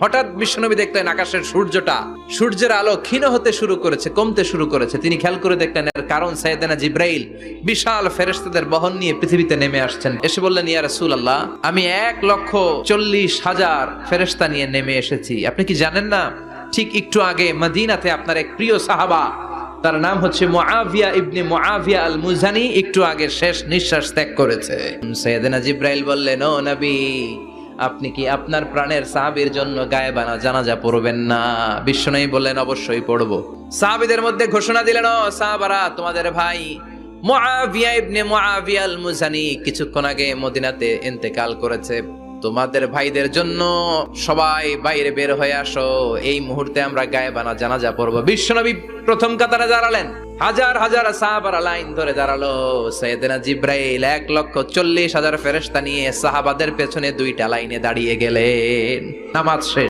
হঠাৎ বিশ্বনবী দেখলেন আকাশের সূর্যের আলো ক্ষীণ হতে শুরু করেছে, কমতে শুরু করেছে। তিনি খেয়াল করে দেখলেন এর কারণ সাইয়েদনা জিব্রাইল বিশাল ফেরেশতাদের বহন নিয়ে পৃথিবীতে নেমে আসছেন। এসে বললেন, ইয়া রাসূলুল্লাহ, আমি 1,40,000 ফেরেশতা নিয়ে নেমে এসেছি। আপনি কি জানেন না, ঠিক একটু আগে মদিনাতে আপনার এক প্রিয় সাহাবা, তার নাম হচ্ছে মুআবিয়া ইবনে মুআবিয়া আল মুজানি, একটু আগে শেষ নিঃশ্বাস ত্যাগ করেছে। সাইয়েদনা জিব্রাইল বললেন, ও নবী, আপনি কি আপনার প্রাণের সাহাবীর জন্য গায়েবানা জানাজা পড়বেন না? বিশ্বনবী বললেন, অবশ্যই পড়ব। সাহাবীদের মধ্যে ঘোষণা দিলেন, ও সাহাবারা, তোমাদের ভাই মুআবিয়া ইবনে মুআবিয়া আল মুজানি কিছুক্ষণ আগে মদিনাতে ইন্তেকাল করেছে। তোমাদের ভাইদের জন্য সবাই বাইরে বের হয়ে আসো, এই মুহূর্তে আমরা গায়েবানা জানাজা পড়ব। বিশ্বনবী প্রথম কাতারে দাঁড়ালেন, হাজার হাজার সাহাবারা লাইন ধরে দাঁড়ালো। সাইয়েদনা জিব্রাইল 1,40,000 ফেরেশতা নিয়ে সাহাবাদের পেছনে 2টা লাইনে দাঁড়িয়ে গেলেন। নামাজ শেষ।